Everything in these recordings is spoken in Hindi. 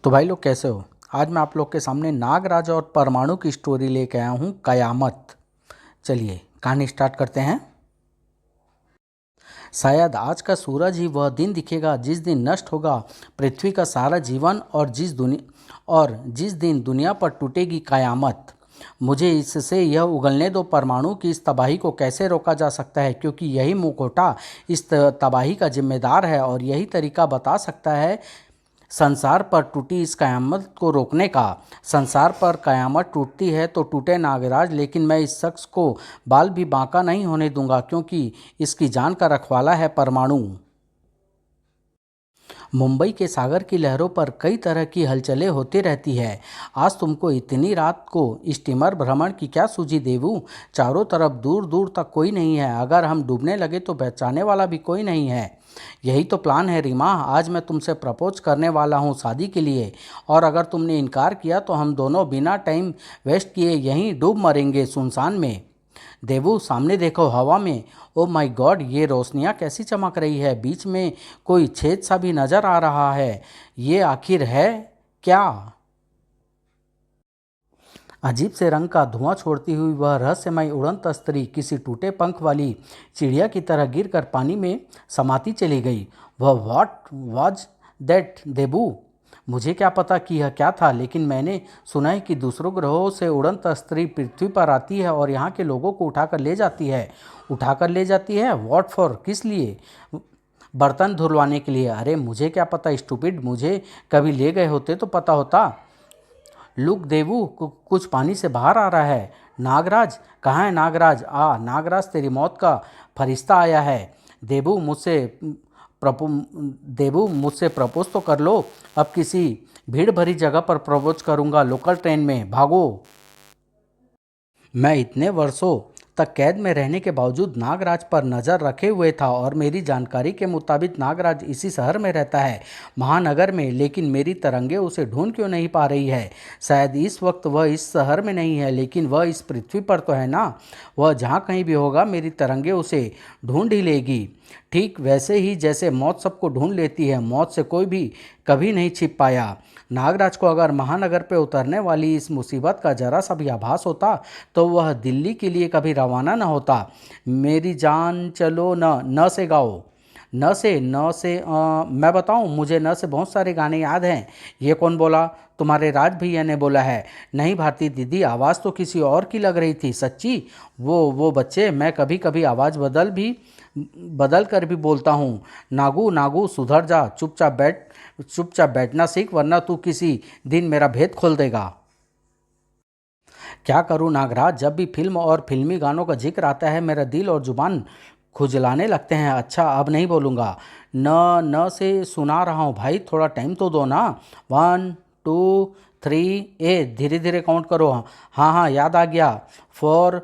तो भाई लोग कैसे हो। आज मैं आप लोग के सामने नागराज और परमाणु की स्टोरी लेके आया हूँ, कयामत। चलिए कहानी स्टार्ट करते हैं। शायद आज का सूरज ही वह दिन दिखेगा जिस दिन नष्ट होगा पृथ्वी का सारा जीवन, और जिस दिन दुनिया पर टूटेगी कयामत। मुझे इससे यह उगलने दो, परमाणु की इस तबाही को कैसे रोका जा सकता है, क्योंकि यही मुखौटा इस तबाही का जिम्मेदार है और यही तरीका बता सकता है संसार पर टूटी इस कयामत को रोकने का। संसार पर कयामत टूटती है तो टूटे नागराज, लेकिन मैं इस शख्स को बाल भी बांका नहीं होने दूंगा, क्योंकि इसकी जान का रखवाला है परमाणु। मुंबई के सागर की लहरों पर कई तरह की हलचलें होती रहती है। आज तुमको इतनी रात को स्टीमर भ्रमण की क्या सूझी देवू? चारों तरफ दूर दूर तक कोई नहीं है। अगर हम डूबने लगे तो बचाने वाला भी कोई नहीं है। यही तो प्लान है रीमा। आज मैं तुमसे प्रपोज करने वाला हूँ शादी के लिए, और अगर तुमने इनकार किया तो हम दोनों बिना टाइम वेस्ट किए यहीं डूब मरेंगे सुनसान में। देवू सामने देखो, हवा में। ओ माय गॉड, ये रोशनियाँ कैसी चमक रही है। बीच में कोई छेद सा भी नजर आ रहा है। ये आखिर है क्या? अजीब से रंग का धुआं छोड़ती हुई वह रहस्यमय उड़ंत स्त्री किसी टूटे पंख वाली चिड़िया की तरह गिरकर पानी में समाती चली गई। वह व्हाट वाज दैट देबू? मुझे क्या पता कि यह क्या था, लेकिन मैंने सुना है कि दूसरों ग्रहों से उड़ंत स्त्री पृथ्वी पर आती है और यहाँ के लोगों को उठाकर ले जाती है। उठाकर ले जाती है? What for? किस लिए? बर्तन धुलवाने के लिए। अरे मुझे क्या पता स्टूपिड, मुझे कभी ले गए होते तो पता होता। लुक देवू, कुछ पानी से बाहर आ रहा है। नागराज? कहाँ है नागराज? नागराज, तेरी मौत का फरिश्ता आया है। देवू मुझसे प्रपो देवू मुझसे प्रपोज तो कर लो। अब किसी भीड़ भरी जगह पर प्रपोज करूंगा, लोकल ट्रेन में। भागो। मैं इतने वर्षों तक कैद में रहने के बावजूद नागराज पर नज़र रखे हुए था, और मेरी जानकारी के मुताबिक नागराज इसी शहर में रहता है, महानगर में। लेकिन मेरी तरंगे उसे ढूंढ क्यों नहीं पा रही है? शायद इस वक्त वह इस शहर में नहीं है, लेकिन वह इस पृथ्वी पर तो है ना। वह जहाँ कहीं भी होगा मेरी तरंगे उसे ढूंढ ही लेगी। ठीक वैसे ही जैसे मौत सबको ढूंढ लेती है। मौत से कोई भी कभी नहीं छिप पाया। नागराज को अगर महानगर पे उतरने वाली इस मुसीबत का जरा सा भी आभास होता तो वह दिल्ली के लिए कभी रवाना न होता। मेरी जान चलो न, न से गाओ। मैं बताऊं, मुझे न से बहुत सारे गाने याद हैं। ये कौन बोला? तुम्हारे राज भैया ने बोला है। नहीं भारती दीदी, आवाज़ तो किसी और की लग रही थी। सच्ची? वो बच्चे, मैं कभी कभी आवाज़ बदल कर भी बोलता हूँ। नागू नागू सुधर जा, चुपचाप बैठना सीख, वरना तू किसी दिन मेरा भेद खोल देगा। क्या करूं नागराज, जब भी फिल्म और फिल्मी गानों का जिक्र आता है मेरा दिल और जुबान खुजलाने लगते हैं। अच्छा अब नहीं बोलूँगा। न न से सुना रहा हूँ भाई, थोड़ा टाइम तो दो ना। 1 2 3 धीरे धीरे काउंट करो। हाँ हाँ याद आ गया। 4।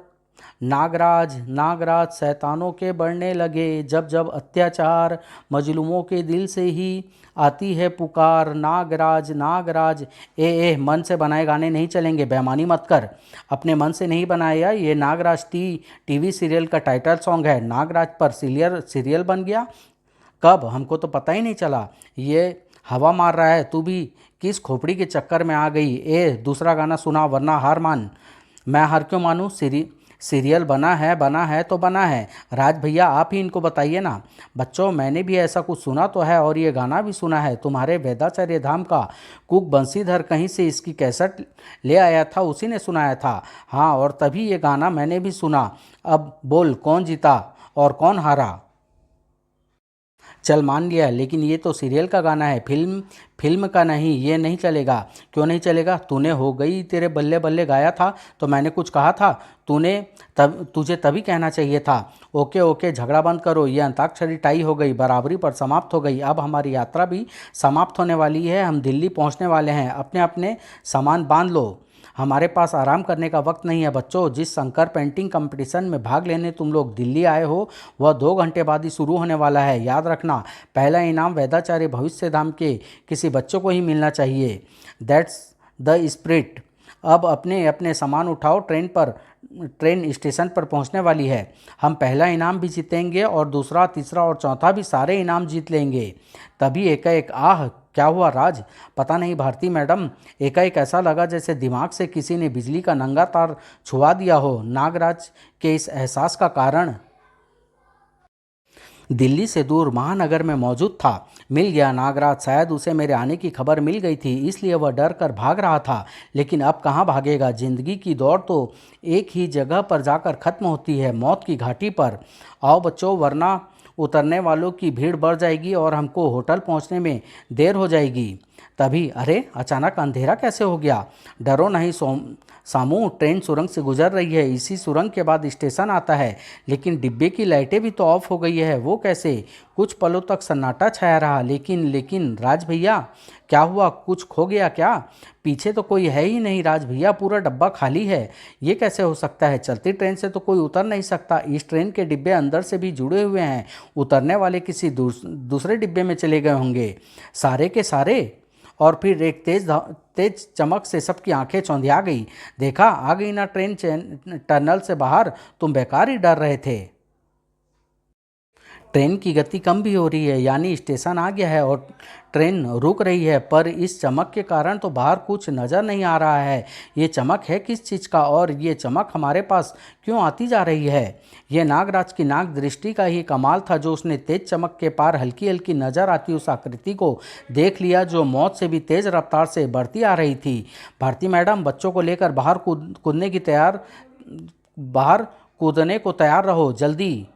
नागराज नागराज शैतानों के बढ़ने लगे, जब जब अत्याचार, मजलूमों के दिल से ही आती है पुकार। नागराज नागराज। मन से बनाए गाने नहीं चलेंगे, बेईमानी मत कर। अपने मन से नहीं बनाया। ये नागराज टीवी सीरियल का टाइटल सॉन्ग है। नागराज पर सीरियल बन गया कब, हमको तो पता ही नहीं चला। ये हवा मार रहा है, तू भी किस खोपड़ी के चक्कर में आ गई? दूसरा गाना सुना, वरना हार मान। मैं हार क्यों मानूं? सीरियल बना है तो बना है। राज भैया आप ही इनको बताइए ना। बच्चों मैंने भी ऐसा कुछ सुना तो है, और ये गाना भी सुना है। तुम्हारे वेदाचार्य धाम का कुक बंसीधर कहीं से इसकी कैसेट ले आया था, उसी ने सुनाया था। हाँ, और तभी ये गाना मैंने भी सुना। अब बोल कौन जीता और कौन हारा? चल मान लिया, लेकिन ये तो सीरियल का गाना है, फिल्म का नहीं। ये नहीं चलेगा। क्यों नहीं चलेगा? तूने हो गई तेरे बल्ले बल्ले गाया था तो मैंने कुछ कहा था? तुझे तभी कहना चाहिए था। ओके ओके, झगड़ा बंद करो। ये अंताक्षरी टाई हो गई, बराबरी पर समाप्त हो गई। अब हमारी यात्रा भी समाप्त होने वाली है। हम दिल्ली पहुंचने वाले हैं। अपने अपने सामान बांध लो, हमारे पास आराम करने का वक्त नहीं है। बच्चों, जिस शंकर पेंटिंग कंपटीशन में भाग लेने तुम लोग दिल्ली आए हो वह 2 घंटे बाद ही शुरू होने वाला है। याद रखना, पहला इनाम वेदाचार्य भविष्य धाम के किसी बच्चों को ही मिलना चाहिए। That's the spirit. अब अपने अपने सामान उठाओ, ट्रेन स्टेशन पर पहुंचने वाली है। हम पहला इनाम भी जीतेंगे और दूसरा, तीसरा और चौथा भी सारे इनाम जीत लेंगे। तभी एकाएक, आह क्या हुआ राज? पता नहीं भारती मैडम, एकाएक ऐसा लगा जैसे दिमाग से किसी ने बिजली का नंगा तार छुआ दिया हो। नागराज के इस एहसास का कारण दिल्ली से दूर महानगर में मौजूद था। मिल गया नागराज, शायद उसे मेरे आने की खबर मिल गई थी, इसलिए वह डर कर भाग रहा था। लेकिन अब कहाँ भागेगा? जिंदगी की दौड़ तो एक ही जगह पर जाकर खत्म होती है, मौत की घाटी पर। आओ बच्चों, वरना उतरने वालों की भीड़ बढ़ जाएगी और हमको होटल पहुंचने में देर हो जाएगी। तभी अरे, अचानक अंधेरा कैसे हो गया? डरो नहीं सामू, ट्रेन सुरंग से गुजर रही है, इसी सुरंग के बाद स्टेशन आता है। लेकिन डिब्बे की लाइटें भी तो ऑफ हो गई है, वो कैसे? कुछ पलों तक सन्नाटा छाया रहा। लेकिन राज भैया, क्या हुआ? कुछ खो गया क्या? पीछे तो कोई है ही नहीं राज भैया, पूरा डब्बा खाली है। ये कैसे हो सकता है? चलती ट्रेन से तो कोई उतर नहीं सकता। इस ट्रेन के डिब्बे अंदर से भी जुड़े हुए हैं, उतरने वाले किसी दूसरे डिब्बे में चले गए होंगे सारे के सारे। और फिर एक तेज चमक से सबकी आंखें चौंधिया गई। देखा, आ गई ना ट्रेन टनल से बाहर। तुम बेकार ही डर रहे थे। ट्रेन की गति कम भी हो रही है, यानी स्टेशन आ गया है और ट्रेन रुक रही है। पर इस चमक के कारण तो बाहर कुछ नज़र नहीं आ रहा है। ये चमक है किस चीज़ का, और ये चमक हमारे पास क्यों आती जा रही है? ये नागराज की नाग दृष्टि का ही कमाल था, जो उसने तेज चमक के पार हल्की हल्की नजर आती उस आकृति को देख लिया, जो मौत से भी तेज रफ्तार से बढ़ती आ रही थी। भारती मैडम, बच्चों को लेकर बाहर कूदने को तैयार रहो, जल्दी।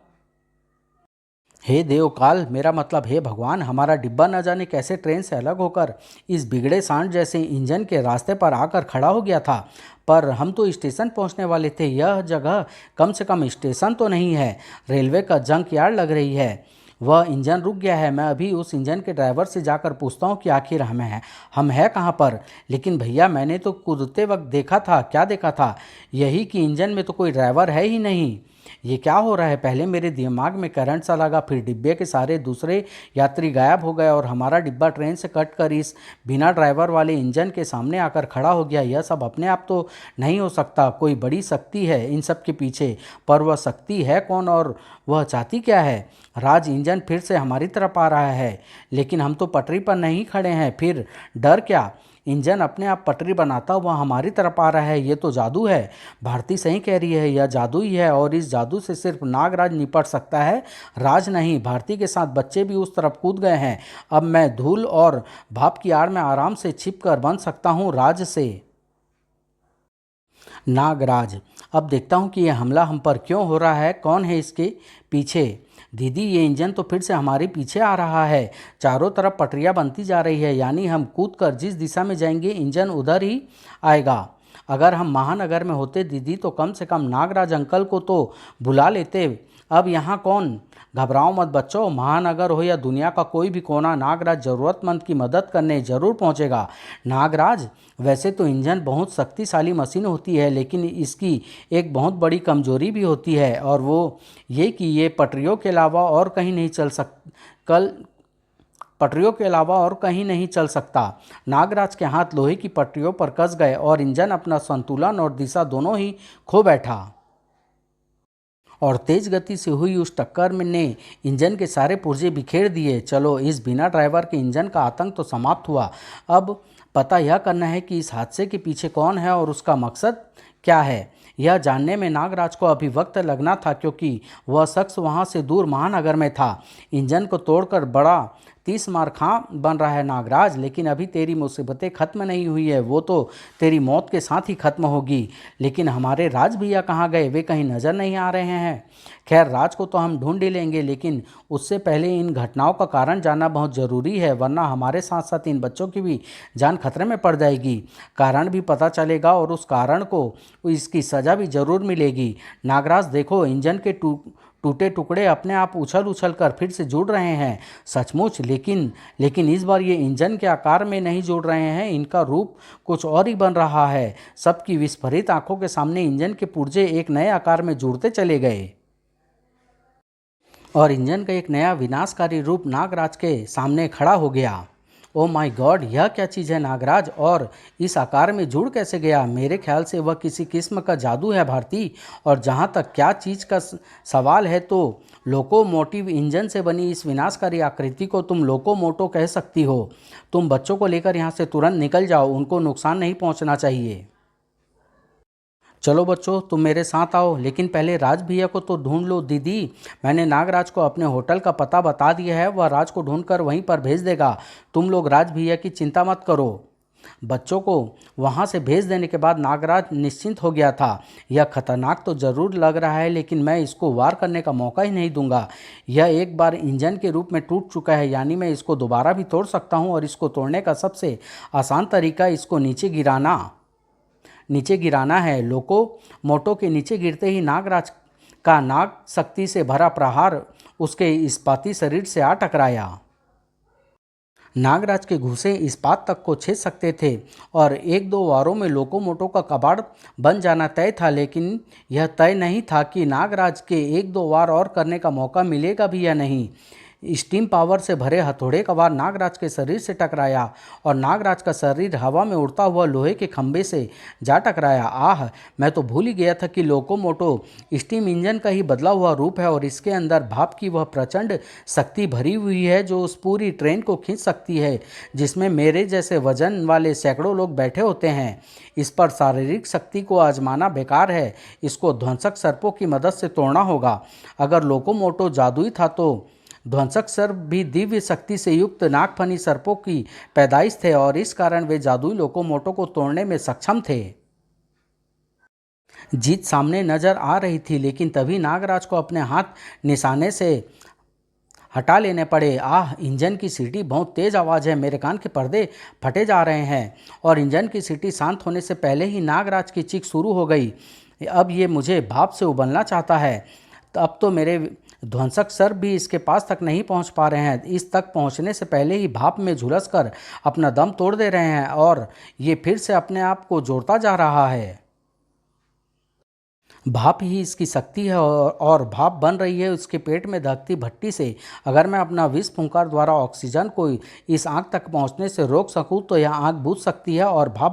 हे देवकाल, मेरा मतलब हे भगवान, हमारा डिब्बा न जाने कैसे ट्रेन से अलग होकर इस बिगड़े सांड जैसे इंजन के रास्ते पर आकर खड़ा हो गया था। पर हम तो स्टेशन पहुंचने वाले थे। यह जगह कम से कम स्टेशन तो नहीं है, रेलवे का जंक यार्ड लग रही है। वह इंजन रुक गया है। मैं अभी उस इंजन के ड्राइवर से जाकर पूछता हूँ कि आखिर हम है कहाँ पर। लेकिन भैया, मैंने तो कूदते वक्त देखा था। क्या देखा था? यही कि इंजन में तो कोई ड्राइवर है ही नहीं। ये क्या हो रहा है? पहले मेरे दिमाग में करंट सा लगा, फिर डिब्बे के सारे दूसरे यात्री गायब हो गए और हमारा डिब्बा ट्रेन से कट कर इस बिना ड्राइवर वाले इंजन के सामने आकर खड़ा हो गया। यह सब अपने आप तो नहीं हो सकता, कोई बड़ी शक्ति है इन सब के पीछे। पर वह शक्ति है कौन और वह चाहती क्या है? राज, इंजन फिर से हमारी तरफ आ रहा है, लेकिन हम तो पटरी पर नहीं खड़े हैं। फिर डर क्या? इंजन अपने आप पटरी बनाता हुआ हमारी तरफ आ रहा है। ये तो जादू है। भारती सही कह रही है, यह जादू ही है, और इस जादू से सिर्फ नागराज निपट सकता है, राज नहीं। भारती के साथ बच्चे भी उस तरफ कूद गए हैं। अब मैं धूल और भाप की आड़ में आराम से छिप कर बन सकता हूँ राज से नागराज। अब देखता हूँ कि यह हमला हम पर क्यों हो रहा है, कौन है इसके पीछे। दीदी, ये इंजन तो फिर से हमारे पीछे आ रहा है। चारों तरफ पटरियां बनती जा रही है, यानी हम कूद कर जिस दिशा में जाएंगे इंजन उधर ही आएगा। अगर हम महानगर में होते दीदी, तो कम से कम नागराज अंकल को तो बुला लेते। अब यहाँ कौन? घबराओ मत बच्चों, महानगर हो या दुनिया का कोई भी कोना, नागराज ज़रूरतमंद की मदद करने ज़रूर पहुँचेगा। नागराज, वैसे तो इंजन बहुत शक्तिशाली मशीन होती है, लेकिन इसकी एक बहुत बड़ी कमजोरी भी होती है, और वो ये कि ये पटरियों के अलावा और कहीं नहीं कल पटरियों के अलावा और कहीं नहीं चल सकता। नागराज के हाथ लोहे की पटरियों पर कस गए और इंजन अपना संतुलन और दिशा दोनों ही खो बैठा। और तेज गति से हुई उस टक्कर में ने इंजन के सारे पुर्जे बिखेर दिए। चलो, इस बिना ड्राइवर के इंजन का आतंक तो समाप्त हुआ। अब पता यह करना है कि इस हादसे के पीछे कौन है और उसका मकसद क्या है। यह जानने में नागराज को अभी वक्त लगना था, क्योंकि वह शख्स वहां से दूर महानगर में था। इंजन को तोड़कर बड़ा 30 मार खां बन रहा है नागराज, लेकिन अभी तेरी मुसीबतें खत्म नहीं हुई है, वो तो तेरी मौत के साथ ही खत्म होगी। लेकिन हमारे राज भैया कहाँ गए? वे कहीं नज़र नहीं आ रहे हैं। खैर, राज को तो हम ढूंढ ही लेंगे, लेकिन उससे पहले इन घटनाओं का कारण जानना बहुत ज़रूरी है, वरना हमारे साथ साथ इन बच्चों की भी जान खतरे में पड़ जाएगी। कारण भी पता चलेगा और उस कारण को इसकी सज़ा भी ज़रूर मिलेगी। नागराज देखो, इंजन के टूटे टुकड़े अपने आप उछल उछल कर फिर से जुड़ रहे हैं। सचमुच, लेकिन इस बार ये इंजन के आकार में नहीं जुड़ रहे हैं, इनका रूप कुछ और ही बन रहा है। सबकी विस्फारित आंखों के सामने इंजन के पुर्जे एक नए आकार में जुड़ते चले गए और इंजन का एक नया विनाशकारी रूप नागराज के सामने खड़ा हो गया। ओ माय गॉड, यह क्या चीज़ है नागराज, और इस आकार में जुड़ कैसे गया? मेरे ख्याल से वह किसी किस्म का जादू है भारती। और जहाँ तक क्या चीज़ का सवाल है, तो लोकोमोटिव इंजन से बनी इस विनाशकारी आकृति को तुम लोकोमोटो कह सकती हो। तुम बच्चों को लेकर यहाँ से तुरंत निकल जाओ, उनको नुकसान नहीं पहुँचना चाहिए। चलो बच्चों, तुम मेरे साथ आओ, लेकिन पहले राज भैया को तो ढूंढ लो। दीदी, मैंने नागराज को अपने होटल का पता बता दिया है, वह राज को ढूंढकर वहीं पर भेज देगा। तुम लोग राज भैया की चिंता मत करो। बच्चों को वहां से भेज देने के बाद नागराज निश्चिंत हो गया था। यह खतरनाक तो जरूर लग रहा है, लेकिन मैं इसको वार करने का मौका ही नहीं दूंगा। यह एक बार इंजन के रूप में टूट चुका है, यानी मैं इसको दोबारा भी तोड़ सकता हूं, और इसको तोड़ने का सबसे आसान तरीका इसको नीचे गिराना है। लोको मोटो के नीचे गिरते ही नागराज का नाग शक्ति से भरा प्रहार उसके इस्पाती शरीर से आ टकराया। नागराज के घुसे इस्पात तक को छेद सकते थे, और एक दो वारों में लोकोमोटो का कबाड़ बन जाना तय था, लेकिन यह तय नहीं था कि नागराज के एक दो वार और करने का मौका मिलेगा भी या नहीं। स्टीम पावर से भरे हथौड़े का वार नागराज के शरीर से टकराया, और नागराज का शरीर हवा में उड़ता हुआ लोहे के खंभे से जा टकराया। आह, मैं तो भूल ही गया था कि लोकोमोटो स्टीम इंजन का ही बदला हुआ रूप है, और इसके अंदर भाप की वह प्रचंड शक्ति भरी हुई है जो उस पूरी ट्रेन को खींच सकती है, जिसमें मेरे जैसे वजन वाले सैकड़ों लोग बैठे होते हैं। इस पर शारीरिक शक्ति को आजमाना बेकार है, इसको ध्वंसक सर्पों की मदद से तोड़ना होगा। अगर लोकोमोटो जादुई था तो ध्वंसक सर्प भी दिव्य शक्ति से युक्त नागफनी सर्पों की पैदाइश थे, और इस कारण वे जादुई लोकोमोटो को तोड़ने में सक्षम थे। जीत सामने नजर आ रही थी, लेकिन तभी नागराज को अपने हाथ निशाने से हटा लेने पड़े। आह, इंजन की सीटी बहुत तेज आवाज़ है, मेरे कान के पर्दे फटे जा रहे हैं। और इंजन की सीटी शांत होने से पहले ही नागराज की चीख शुरू हो गई। अब ये मुझे भाप से उबलना चाहता है। तो अब तो मेरे ध्वंसक सर्प भी इसके पास तक नहीं पहुंच पा रहे हैं। इस तक पहुंचने से पहले ही भाप में झुलस कर अपना दम तोड़ दे रहे हैं, और ये फिर से अपने आप को जोड़ता जा रहा है। भाप ही इसकी शक्ति है, और भाप बन रही है उसके पेट में धकती भट्टी से। अगर मैं अपना विष फुंकार द्वारा ऑक्सीजन को इस आग तक पहुंचने से रोक सकूं, तो यह आग बुझ सकती है और भाप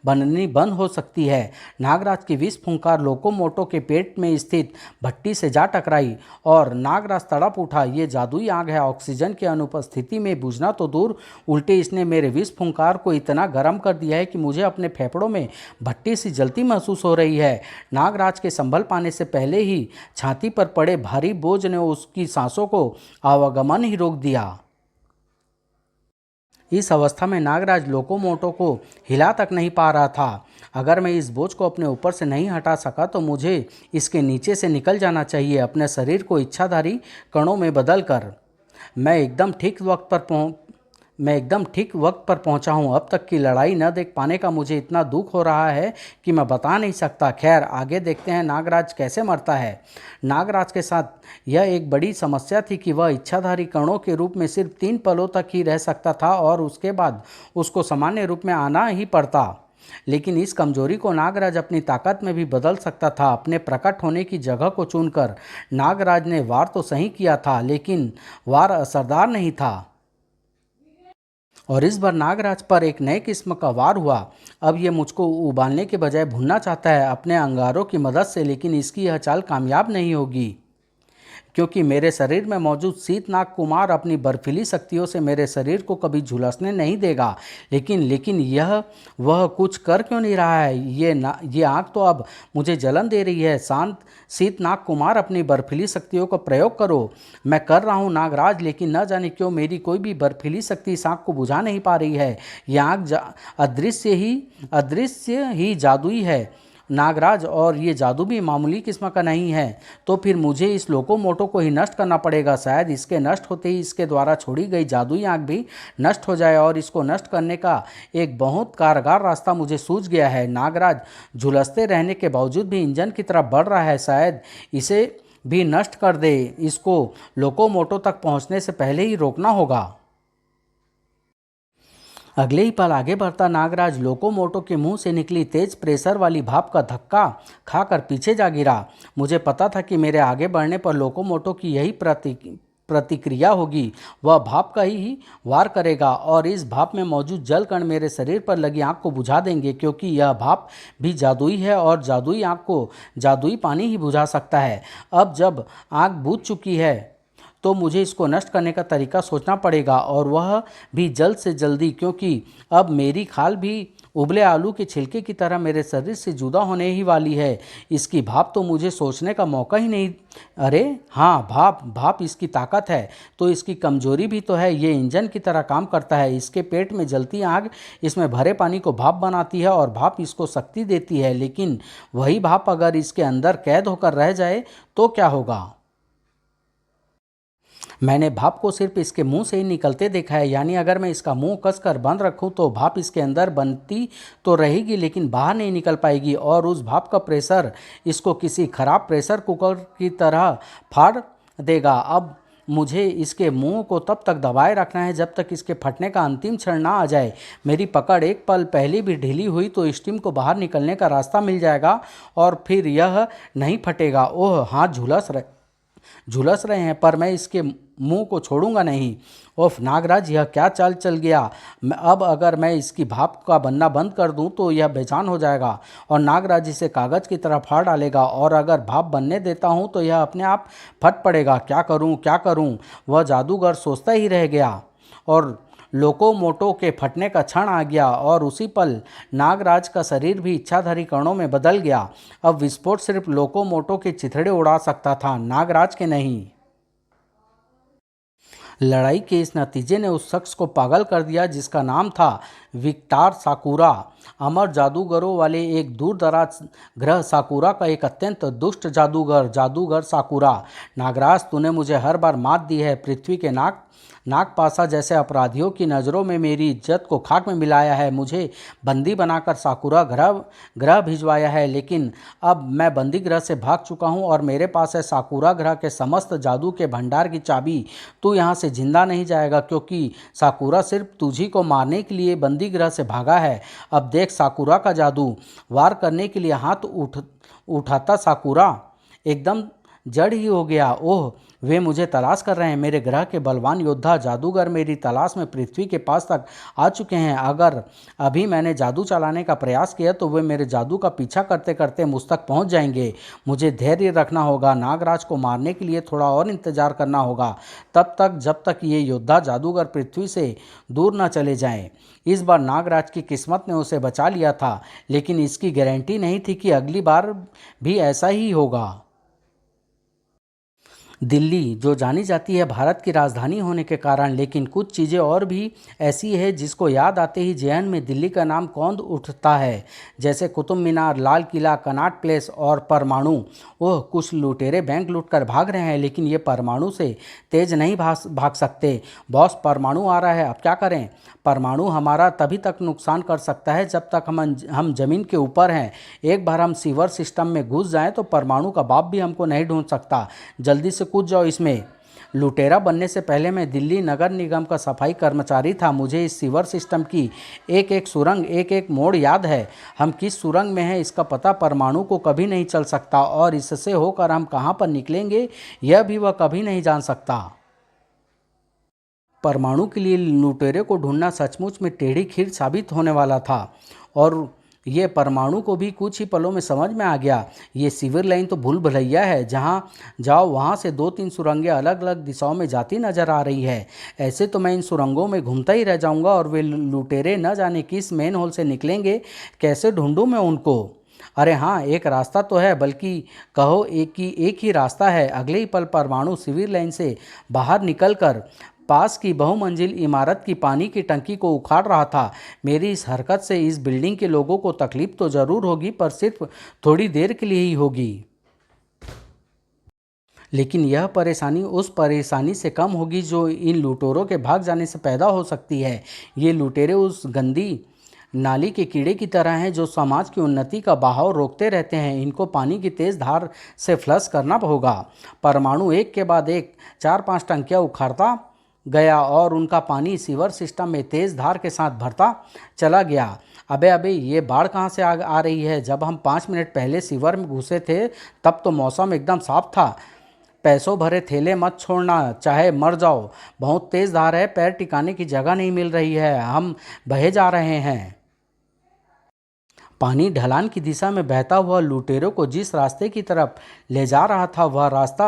बननी बंद हो सकती है। नागराज की विष फुंकार लोकोमोटो के पेट में स्थित भट्टी से जा टकराई, और नागराज तड़प उठा। ये जादुई आग है, ऑक्सीजन की अनुपस्थिति में बुझना तो दूर, उल्टे इसने मेरे विष फुंकार को इतना गर्म कर दिया है कि मुझे अपने फेफड़ों में भट्टी सी जलती महसूस हो रही है। नागराज के संभल पाने से पहले ही छाती पर पड़े भारी बोझ ने उसकी सांसों को आवागमन ही रोक दिया। इस अवस्था में नागराज लोकोमोटो को हिला तक नहीं पा रहा था। अगर मैं इस बोझ को अपने ऊपर से नहीं हटा सका, तो मुझे इसके नीचे से निकल जाना चाहिए, अपने शरीर को इच्छाधारी कणों में बदल कर। मैं एकदम ठीक वक्त पर मैं एकदम ठीक वक्त पर पहुंचा हूं। अब तक की लड़ाई न देख पाने का मुझे इतना दुख हो रहा है कि मैं बता नहीं सकता। खैर, आगे देखते हैं नागराज कैसे मरता है। नागराज के साथ यह एक बड़ी समस्या थी कि वह इच्छाधारी कणों के रूप में सिर्फ 3 पलों तक ही रह सकता था, और उसके बाद उसको सामान्य रूप में आना ही पड़ता। लेकिन इस कमजोरी को नागराज अपनी ताकत में भी बदल सकता था। अपने प्रकट होने की जगह को चुनकर नागराज ने वार तो सही किया था, लेकिन वार असरदार नहीं था, और इस बार नागराज पर एक नए किस्म का वार हुआ। अब ये मुझको उबालने के बजाय भुनना चाहता है अपने अंगारों की मदद से, लेकिन इसकी यह चाल कामयाब नहीं होगी, क्योंकि मेरे शरीर में मौजूद शीतनाग कुमार अपनी बर्फीली शक्तियों से मेरे शरीर को कभी झुलसने नहीं देगा। लेकिन यह वह कुछ कर क्यों नहीं रहा है? ये आग तो अब मुझे जलन दे रही है। शांत शीतनाग कुमार, अपनी बर्फीली शक्तियों का प्रयोग करो। मैं कर रहा हूँ नागराज, लेकिन न जाने क्यों मेरी कोई भी बर्फीली शक्ति इस आग को बुझा नहीं पा रही है। यह आग अदृश्य ही जादुई है नागराज, और ये जादू भी मामूली किस्म का नहीं है। तो फिर मुझे इस लोकोमोटो को ही नष्ट करना पड़ेगा। शायद इसके नष्ट होते ही इसके द्वारा छोड़ी गई जादुई आग भी नष्ट हो जाए, और इसको नष्ट करने का एक बहुत कारगर रास्ता मुझे सूझ गया है। नागराज झुलसते रहने के बावजूद भी इंजन की तरफ बढ़ रहा है। शायद इसे भी नष्ट कर दे। इसको लोकोमोटो तक पहुंचने से पहले ही रोकना होगा। अगले ही पल आगे बढ़ता नागराज लोकोमोटो के मुंह से निकली तेज प्रेशर वाली भाप का धक्का खाकर पीछे जा गिरा। मुझे पता था कि मेरे आगे बढ़ने पर लोकोमोटो की यही प्रतिक्रिया होगी, वह भाप का ही वार करेगा और इस भाप में मौजूद जल कण मेरे शरीर पर लगी आग को बुझा देंगे, क्योंकि यह भाप भी जादुई है और जादुई आग को जादुई पानी ही बुझा सकता है। अब जब आग बुझ चुकी है तो मुझे इसको नष्ट करने का तरीका सोचना पड़ेगा, और वह भी जल्द से जल्दी, क्योंकि अब मेरी खाल भी उबले आलू के छिलके की तरह मेरे शरीर से जुदा होने ही वाली है। इसकी भाप तो मुझे सोचने का मौका ही नहीं। अरे हाँ, भाप भाप इसकी ताकत है तो इसकी कमजोरी भी तो है। ये इंजन की तरह काम करता है। इसके पेट में जलती आग इसमें भरे पानी को भाप बनाती है और भाप इसको शक्ति देती है। लेकिन वही भाप अगर इसके अंदर कैद होकर रह जाए तो क्या होगा? मैंने भाप को सिर्फ इसके मुंह से ही निकलते देखा है, यानी अगर मैं इसका मुंह कसकर बंद रखूं तो भाप इसके अंदर बनती तो रहेगी लेकिन बाहर नहीं निकल पाएगी, और उस भाप का प्रेशर इसको किसी खराब प्रेशर कुकर की तरह फाड़ देगा। अब मुझे इसके मुंह को तब तक दबाए रखना है जब तक इसके फटने का अंतिम क्षण ना आ जाए। मेरी पकड़ एक पल पहले भी ढीली हुई तो स्टीम को बाहर निकलने का रास्ता मिल जाएगा और फिर यह नहीं फटेगा। ओह, हाथ झुलस रहे हैं, पर मैं इसके मुंह को छोड़ूंगा नहीं। ओफ नागराज, यह क्या चाल चल गया। अब अगर मैं इसकी भाप का बनना बंद कर दूं तो यह बेजान हो जाएगा और नागराज इसे कागज़ की तरह फाड़ डालेगा, और अगर भाप बनने देता हूं तो यह अपने आप फट पड़ेगा। क्या करूं, क्या करूं? वह जादूगर सोचता ही रह गया और लोकोमोटो के फटने का क्षण आ गया, और उसी पल नागराज का शरीर भी इच्छाधारी कणों में बदल गया। अब विस्फोट सिर्फ लोकोमोटो के चिथड़े उड़ा सकता था, नागराज के नहीं। लड़ाई के इस नतीजे ने उस शख्स को पागल कर दिया जिसका नाम था विक्टर साकुरा। अमर जादूगरों वाले एक दूर दराज ग्रह साकुरा का एक अत्यंत दुष्ट जादूगर साकुरा। नागराज, तूने मुझे हर बार मात दी है। पृथ्वी के नागपासा जैसे अपराधियों की नज़रों में मेरी इज्जत को खाक में मिलाया है। मुझे बंदी बनाकर साकुरा ग्रह भिजवाया है, लेकिन अब मैं बंदी ग्रह से भाग चुका हूँ और मेरे पास है साकुरा ग्रह के समस्त जादू के भंडार की चाबी। तू यहाँ से जिंदा नहीं जाएगा, क्योंकि साकुरा सिर्फ तुझी को मारने के लिए बंदी ग्रह से भागा है। अब देख, साकुरा का जादू वार करने के लिए हाथ उठाता साकुरा एकदम जड़ ही हो गया। ओह, वे मुझे तलाश कर रहे हैं। मेरे ग्रह के बलवान योद्धा जादूगर मेरी तलाश में पृथ्वी के पास तक आ चुके हैं। अगर अभी मैंने जादू चलाने का प्रयास किया तो वे मेरे जादू का पीछा करते करते मुझ तक पहुंच जाएंगे। मुझे धैर्य रखना होगा। नागराज को मारने के लिए थोड़ा और इंतजार करना होगा, तब तक जब तक ये योद्धा जादूगर पृथ्वी से दूर न चले जाएं। इस बार नागराज की किस्मत ने उसे बचा लिया था, लेकिन इसकी गारंटी नहीं थी कि अगली बार भी ऐसा ही होगा। दिल्ली, जो जानी जाती है भारत की राजधानी होने के कारण, लेकिन कुछ चीज़ें और भी ऐसी है जिसको याद आते ही ज़हन में दिल्ली का नाम कौंध उठता है, जैसे कुतुब मीनार, लाल किला, कनॉट प्लेस और परमाणु। ओह, कुछ लुटेरे बैंक लूटकर भाग रहे हैं, लेकिन ये परमाणु से तेज नहीं भाग सकते। बॉस, परमाणु आ रहा है, अब क्या करें? परमाणु हमारा तभी तक नुकसान कर सकता है जब तक हम ज़मीन के ऊपर हैं। एक बार हम सीवर सिस्टम में घुस जाएं तो परमाणु का बाप भी हमको नहीं ढूंढ सकता। जल्दी से कूद जाओ इसमें। लुटेरा बनने से पहले मैं दिल्ली नगर निगम का सफाई कर्मचारी था। मुझे इस सीवर सिस्टम की एक एक सुरंग, एक एक मोड़ याद है। हम किस सुरंग में हैं इसका पता परमाणु को कभी नहीं चल सकता, और इससे होकर हम कहाँ पर निकलेंगे यह भी वह कभी नहीं जान सकता। परमाणु के लिए लुटेरे को ढूंढना सचमुच में टेढ़ी खीर साबित होने वाला था, और ये परमाणु को भी कुछ ही पलों में समझ में आ गया। ये सीवर लाइन तो भूल भुलैया है, जहाँ जाओ वहाँ से 2-3 सुरंगें अलग अलग दिशाओं में जाती नजर आ रही है। ऐसे तो मैं इन सुरंगों में घूमता ही रह जाऊँगा, और वे लुटेरे न जाने किस मेन होल से निकलेंगे। कैसे ढूंढूँ मैं उनको? अरे हाँ, एक रास्ता तो है, बल्कि कहो एक ही रास्ता है। अगले ही पल परमाणु सिविल लाइन से बाहर निकलकर पास की बहुमंजिल इमारत की पानी की टंकी को उखाड़ रहा था। मेरी इस हरकत से इस बिल्डिंग के लोगों को तकलीफ तो ज़रूर होगी, पर सिर्फ थोड़ी देर के लिए ही होगी। लेकिन यह परेशानी उस परेशानी से कम होगी जो इन लुटेरों के भाग जाने से पैदा हो सकती है। ये लुटेरे उस गंदी नाली के कीड़े की तरह हैं जो समाज की उन्नति का बहाव रोकते रहते हैं। इनको पानी की तेज़ धार से फ्लश करना होगा। परमाणु एक के बाद एक 4-5 टंकियाँ उखाड़ता गया और उनका पानी सीवर सिस्टम में तेज़ धार के साथ भरता चला गया। अबे ये बाढ़ कहाँ से आ रही है? जब हम 5 मिनट पहले सीवर में घुसे थे तब तो मौसम एकदम साफ था। पैसों भरे थैले मत छोड़ना, चाहे मर जाओ। बहुत तेज धार है, पैर टिकाने की जगह नहीं मिल रही है, हम बहे जा रहे हैं। पानी ढलान की दिशा में बहता हुआ लुटेरों को जिस रास्ते की तरफ ले जा रहा था वह रास्ता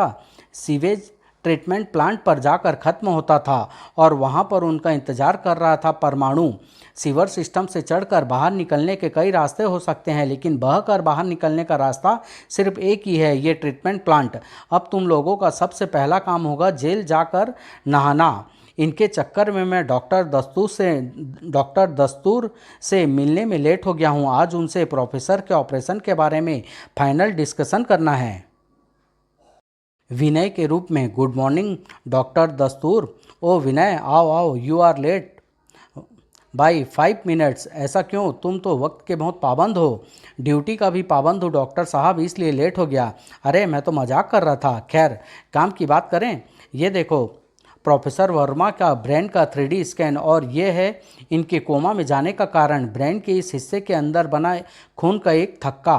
सीवेज ट्रीटमेंट प्लांट पर जाकर खत्म होता था और वहां पर उनका इंतजार कर रहा था परमाणु सीवर सिस्टम से चढ़कर बाहर निकलने के कई रास्ते हो सकते हैं, लेकिन बहकर बाहर निकलने का रास्ता सिर्फ एक ही है, ये ट्रीटमेंट प्लांट। अब तुम लोगों का सबसे पहला काम होगा जेल जाकर नहाना। इनके चक्कर में मैं डॉक्टर दस्तूर से मिलने में लेट हो गया हूँ। आज उनसे प्रोफेसर के ऑपरेशन के बारे में फाइनल डिस्कशन करना है। विनय के रूप में, गुड मॉर्निंग डॉक्टर दस्तूर। ओ विनय, आओ आओ, you are late by 5 minutes. ऐसा क्यों? तुम तो वक्त के बहुत पाबंद हो। ड्यूटी का भी पाबंद हो डॉक्टर साहब, इसलिए लेट हो गया। अरे मैं तो मजाक कर रहा था। खैर, काम की बात करें। ये देखो प्रोफेसर वर्मा का ब्रेन का 3D स्कैन, और ये है इनके कोमा में जाने का कारण, ब्रेन के इस हिस्से के अंदर बना खून का एक थक्का।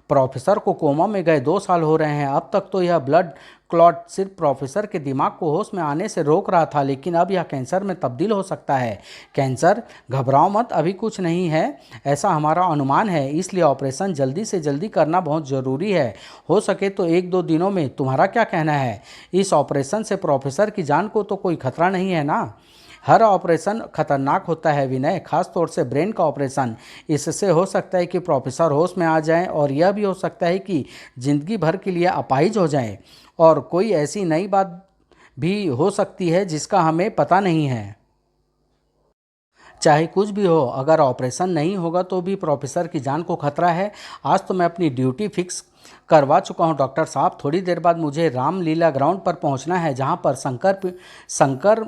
प्रोफेसर को कोमा में गए 2 साल हो रहे हैं। अब तक तो यह ब्लड क्लॉट सिर्फ प्रोफेसर के दिमाग को होश में आने से रोक रहा था, लेकिन अब यह कैंसर में तब्दील हो सकता है। कैंसर? घबराओ मत, अभी कुछ नहीं है, ऐसा हमारा अनुमान है, इसलिए ऑपरेशन जल्दी से जल्दी करना बहुत ज़रूरी है। हो सके तो 1-2 दिनों में। तुम्हारा क्या कहना है? इस ऑपरेशन से प्रोफेसर की जान को तो कोई खतरा नहीं है ना? हर ऑपरेशन खतरनाक होता है विनय, खास तौर से ब्रेन का ऑपरेशन। इससे हो सकता है कि प्रोफेसर होश में आ जाएं, और यह भी हो सकता है कि जिंदगी भर के लिए अपाहिज हो जाएं, और कोई ऐसी नई बात भी हो सकती है जिसका हमें पता नहीं है। चाहे कुछ भी हो, अगर ऑपरेशन नहीं होगा तो भी प्रोफेसर की जान को खतरा है। आज तो मैं अपनी ड्यूटी फिक्स करवा चुका हूं डॉक्टर साहब। थोड़ी देर बाद मुझे रामलीला ग्राउंड पर पहुंचना है, जहां पर शंकर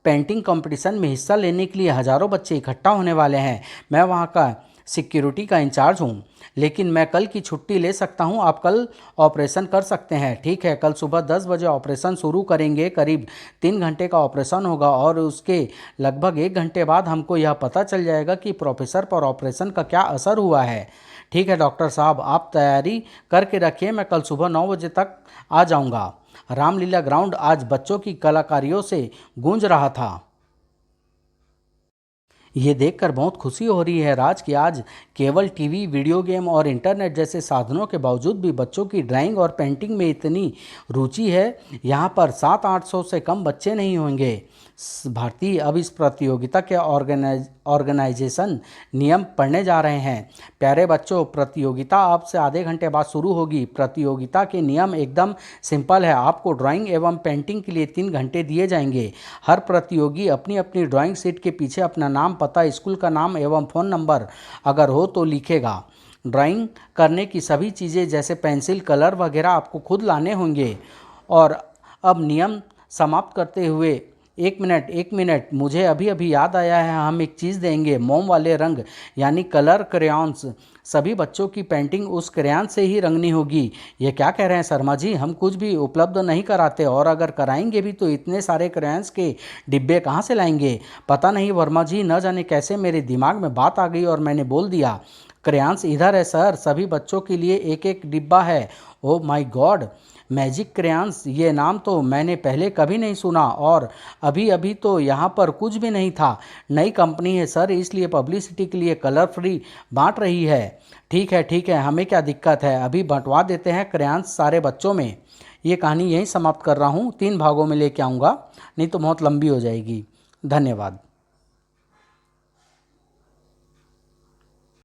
पेंटिंग कंपटीशन में हिस्सा लेने के लिए हज़ारों बच्चे इकट्ठा होने वाले हैं। मैं वहां का सिक्योरिटी का इंचार्ज हूं, लेकिन मैं कल की छुट्टी ले सकता हूं। आप कल ऑपरेशन कर सकते हैं? ठीक है, कल सुबह 10 बजे ऑपरेशन शुरू करेंगे। करीब 3 घंटे का ऑपरेशन होगा, और उसके लगभग 1 घंटे बाद हमको यह पता चल जाएगा कि प्रोफेसर पर ऑपरेशन का क्या असर हुआ है। ठीक है डॉक्टर साहब, आप तैयारी करके रखिए, मैं कल सुबह 9 बजे तक आ जाऊंगा। रामलीला ग्राउंड आज बच्चों की कलाकारियों से गूंज रहा था। ये देखकर बहुत खुशी हो रही है राज कि आज केवल टीवी, वीडियो गेम और इंटरनेट जैसे साधनों के बावजूद भी बच्चों की ड्राइंग और पेंटिंग में इतनी रुचि है। यहाँ पर 700-800 से कम बच्चे नहीं होंगे। भारती अब इस प्रतियोगिता के ऑर्गेनाइजेशन नियम पढ़ने जा रहे हैं। प्यारे बच्चों, प्रतियोगिता अब से आधे घंटे बाद शुरू होगी। प्रतियोगिता के नियम एकदम सिंपल है। आपको ड्राइंग एवं पेंटिंग के लिए 3 घंटे दिए जाएंगे। हर प्रतियोगी अपनी अपनी ड्राइंग शीट के पीछे अपना नाम, पता, स्कूल का नाम एवं फ़ोन नंबर अगर हो तो लिखेगा। ड्राइंग करने की सभी चीज़ें जैसे पेंसिल, कलर वगैरह आपको खुद लाने होंगे। और अब नियम समाप्त करते हुए, एक मिनट, मुझे अभी अभी याद आया है, हम एक चीज़ देंगे, मोम वाले रंग यानी कलर क्रेयॉन्स। सभी बच्चों की पेंटिंग उस क्रेयॉन से ही रंगनी होगी। ये क्या कह रहे हैं शर्मा जी? हम कुछ भी उपलब्ध नहीं कराते, और अगर कराएंगे भी तो इतने सारे क्रेयॉन्स के डिब्बे कहाँ से लाएंगे? पता नहीं वर्मा जी, न जाने कैसे मेरे दिमाग में बात आ गई और मैंने बोल दिया। क्रेयॉन्स इधर है सर, सभी बच्चों के लिए एक एक डिब्बा है। Oh my God, magic crayons, ये नाम तो मैंने पहले कभी नहीं सुना, और अभी अभी तो यहाँ पर कुछ भी नहीं था। नई कंपनी है सर, इसलिए पब्लिसिटी के लिए कलर फ्री बांट रही है। ठीक है, हमें क्या दिक्कत है, अभी बंटवा देते हैं क्रेयॉन्स सारे बच्चों में। ये कहानी यहीं समाप्त कर रहा हूँ, 3 भागों में लेके आऊँगा, नहीं तो बहुत लंबी हो जाएगी। धन्यवाद।